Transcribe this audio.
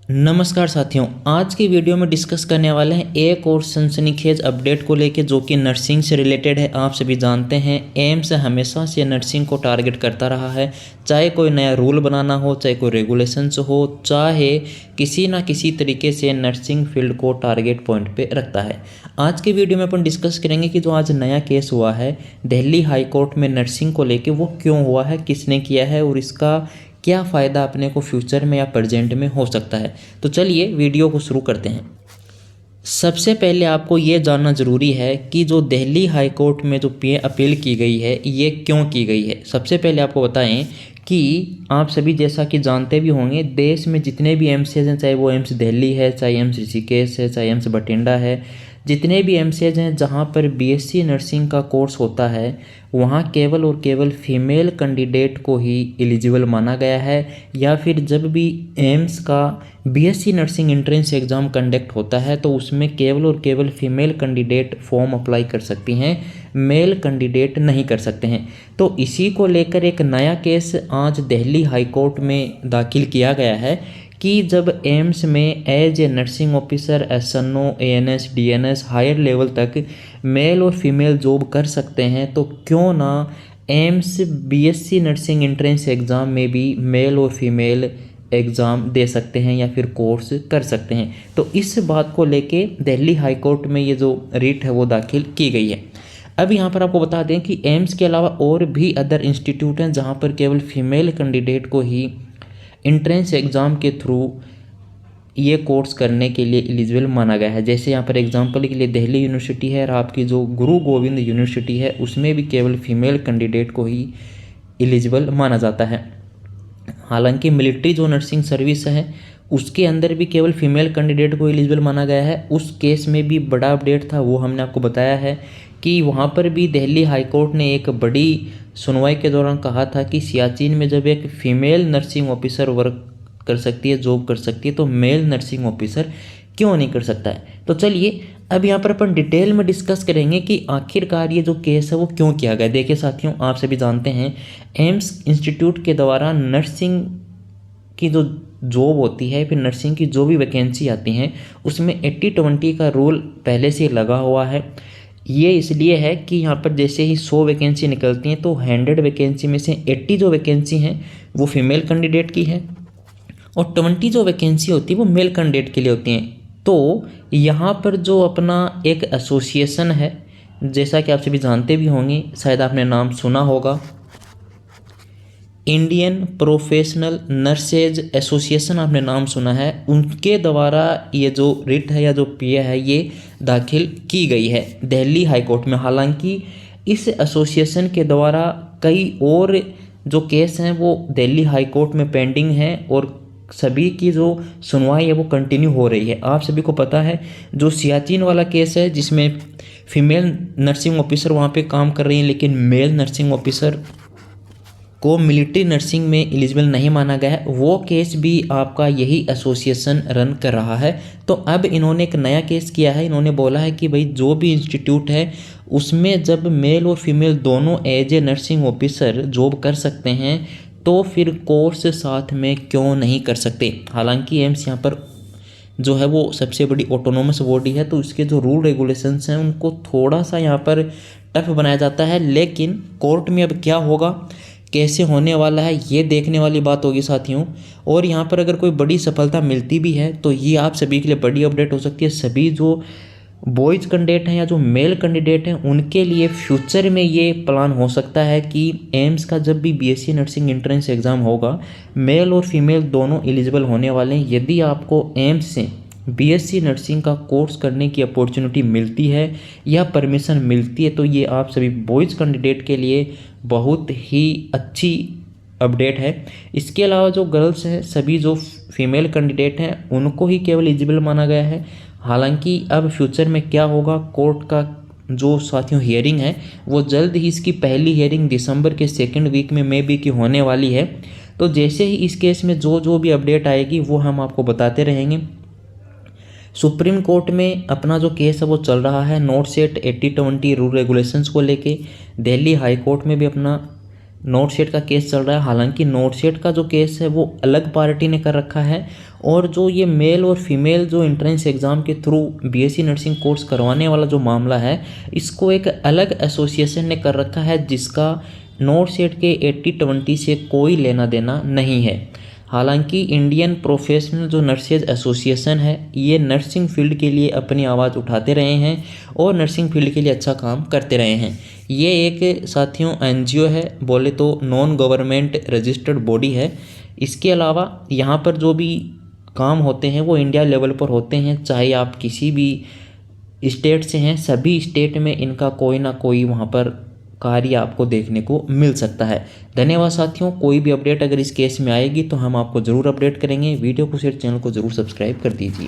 नमस्कार साथियों, आज की वीडियो में डिस्कस करने वाले हैं एक और सनसनीखेज अपडेट को लेके जो कि नर्सिंग से रिलेटेड है। आप सभी जानते हैं एम्स हमेशा से नर्सिंग को टारगेट करता रहा है, चाहे कोई नया रूल बनाना हो, चाहे कोई रेगुलेशंस हो, चाहे किसी ना किसी तरीके से नर्सिंग फील्ड को टारगेट पॉइंट पे रखता है। आज की वीडियो में अपन डिस्कस करेंगे कि जो आज नया केस हुआ है दिल्ली हाई कोर्ट में नर्सिंग को लेके, वो क्यों हुआ है, किसने किया है और इसका क्या फ़ायदा अपने को फ्यूचर में या प्रेजेंट में हो सकता है। तो चलिए वीडियो को शुरू करते हैं। सबसे पहले आपको ये जानना ज़रूरी है कि जो दिल्ली हाई कोर्ट में जो अपील की गई है ये क्यों की गई है। सबसे पहले आपको बताएं कि आप सभी जैसा कि जानते भी होंगे, देश में जितने भी एम्सेज हैं, चाहे वो एम्स दिल्ली है, चाहे एम्स ऋषिकेश है, चाहे एम्स बठिंडा है, जितने भी एमसीएच हैं जहाँ पर बीएससी नर्सिंग का कोर्स होता है, वहाँ केवल और केवल फीमेल कैंडिडेट को ही एलिजिबल माना गया है। या फिर जब भी एम्स का BSc nursing entrance exam conduct होता है तो उसमें केवल और केवल फीमेल कैंडिडेट फॉर्म अप्लाई कर सकती हैं, मेल कैंडिडेट नहीं कर सकते हैं। तो इसी को लेकर एक नया केस आज दिल्ली हाई कोर्ट में दाखिल किया गया है कि जब एम्स में as a nursing officer, SNO, ANS, DNS higher level तक मेल और फीमेल जॉब कर सकते हैं, तो क्यों ना AIIMS BSc nursing entrance exam में भी मेल और फीमेल एग्ज़ाम दे सकते हैं या फिर कोर्स कर सकते हैं। तो इस बात को लेके दिल्ली हाई कोर्ट में ये जो रिट है वो दाखिल की गई है। अब यहाँ पर आपको बता दें कि एम्स के अलावा और भी अदर इंस्टीट्यूट हैं जहाँ पर केवल फीमेल कैंडिडेट को ही एंट्रेंस एग्ज़ाम के थ्रू ये कोर्स करने के लिए एलिजिबल माना गया है। जैसे यहाँ पर एग्जांपल के लिए दिल्ली यूनिवर्सिटी है और आपकी जो गुरु गोविंद यूनिवर्सिटी है उसमें भी केवल फीमेल कैंडिडेट को ही एलिजिबल माना जाता है। हालांकि मिलिट्री जो नर्सिंग सर्विस है उसके अंदर भी केवल फीमेल कैंडिडेट को एलिजिबल माना गया है। उस केस में भी बड़ा अपडेट था, वो हमने आपको बताया है कि वहाँ पर भी दिल्ली हाई कोर्ट ने एक बड़ी सुनवाई के दौरान कहा था कि सियाचिन में जब एक फीमेल नर्सिंग ऑफिसर वर्क कर सकती है, जॉब कर सकती है, तो मेल नर्सिंग ऑफिसर क्यों नहीं कर सकता है। तो चलिए अब यहाँ पर अपन डिटेल में डिस्कस करेंगे कि आखिरकार ये जो केस है वो क्यों किया गया। देखिए साथियों, आप सभी जानते हैं एम्स इंस्टीट्यूट के द्वारा नर्सिंग की जो जॉब होती है, फिर नर्सिंग की जो भी वैकेंसी आती हैं उसमें 80-20 का रूल पहले से लगा हुआ है। ये इसलिए है कि यहाँ पर जैसे ही 100 वैकेंसी निकलती हैं तो 100 वैकेंसी में से 80 जो वैकेंसी हैं वो फीमेल कैंडिडेट की है और 20 जो वैकेंसी होती है वो मेल कैंडिडेट के लिए होती हैं। तो यहाँ पर जो अपना एक एसोसिएशन है, जैसा कि आप सभी जानते भी होंगे, शायद आपने नाम सुना होगा, इंडियन प्रोफेशनल नर्सेज एसोसिएशन, आपने नाम सुना है, उनके द्वारा ये जो रिट है या जो पीए है ये दाखिल की गई है दिल्ली हाई कोर्ट में। हालांकि इस एसोसिएशन के द्वारा कई और जो केस हैं वो दिल्ली हाई कोर्ट में पेंडिंग हैं और सभी की जो सुनवाई है वो कंटिन्यू हो रही है। आप सभी को पता है जो सियाचिन वाला केस है जिसमें फीमेल नर्सिंग ऑफिसर वहाँ पे काम कर रही हैं लेकिन मेल नर्सिंग ऑफिसर को मिलिट्री नर्सिंग में एलिजिबल नहीं माना गया है, वो केस भी आपका यही एसोसिएशन रन कर रहा है। तो अब इन्होंने एक नया केस किया है। इन्होंने बोला है कि भाई जो भी इंस्टीट्यूट है उसमें जब मेल और फीमेल दोनों as a nursing officer job कर सकते हैं तो फिर कोर्स साथ में क्यों नहीं कर सकते। हालांकि एम्स यहाँ पर जो है वो सबसे बड़ी ऑटोनोमस बॉडी है तो उसके जो रूल रेगुलेशंस हैं उनको थोड़ा सा यहाँ पर टफ बनाया जाता है, लेकिन कोर्ट में अब क्या होगा, कैसे होने वाला है, ये देखने वाली बात होगी साथियों। और यहाँ पर अगर कोई बड़ी सफलता मिलती भी है तो ये आप सभी के लिए बड़ी अपडेट हो सकती है। सभी जो बॉयज़ कैंडिडेट हैं या जो मेल कैंडिडेट हैं उनके लिए फ्यूचर में ये प्लान हो सकता है कि एम्स का जब भी बीएससी नर्सिंग एंट्रेंस एग्ज़ाम होगा मेल और फीमेल दोनों एलिजिबल होने वाले हैं। यदि आपको एम्स से बीएससी नर्सिंग का कोर्स करने की अपॉर्चुनिटी मिलती है या परमिशन मिलती है तो ये आप सभी बॉयज़ कैंडिडेट के लिए बहुत ही अच्छी अपडेट है। इसके अलावा जो गर्ल्स हैं, सभी जो फीमेल कैंडिडेट हैं उनको ही केवल एलिजिबल माना गया है। हालांकि अब फ्यूचर में क्या होगा, कोर्ट का जो साथियों हियरिंग है वो जल्द ही, इसकी पहली हियरिंग दिसंबर के 2nd वीक में मे बी की होने वाली है। तो जैसे ही इस केस में जो भी अपडेट आएगी वो हम आपको बताते रहेंगे। सुप्रीम कोर्ट में अपना जो केस है वो चल रहा है नोट सेट 80-20 रूल रेगुलेशंस को लेके। दिल्ली हाई कोर्ट में भी अपना नोटसेट का केस चल रहा है। हालांकि नोटसेट का जो केस है वो अलग पार्टी ने कर रखा है, और जो ये मेल और फीमेल जो एंट्रेंस एग्ज़ाम के थ्रू बीएससी नर्सिंग कोर्स करवाने वाला जो मामला है, इसको एक अलग एसोसिएशन ने कर रखा है, जिसका नोटसेट के 80-20 से कोई लेना देना नहीं है। हालांकि इंडियन प्रोफेशनल जो नर्सेज एसोसिएशन है, ये नर्सिंग फील्ड के लिए अपनी आवाज़ उठाते रहे हैं और नर्सिंग फील्ड के लिए अच्छा काम करते रहे हैं। ये एक साथियों एनजीओ है, बोले तो नॉन गवर्नमेंट रजिस्टर्ड बॉडी है। इसके अलावा यहाँ पर जो भी काम होते हैं वो इंडिया लेवल पर होते हैं, चाहे आप किसी भी स्टेट से हैं, सभी स्टेट में इनका कोई ना कोई वहाँ पर कार्य आपको देखने को मिल सकता है। धन्यवाद साथियों। कोई भी अपडेट अगर इस केस में आएगी तो हम आपको ज़रूर अपडेट करेंगे। वीडियो को शेयर, चैनल को ज़रूर सब्सक्राइब कर दीजिए।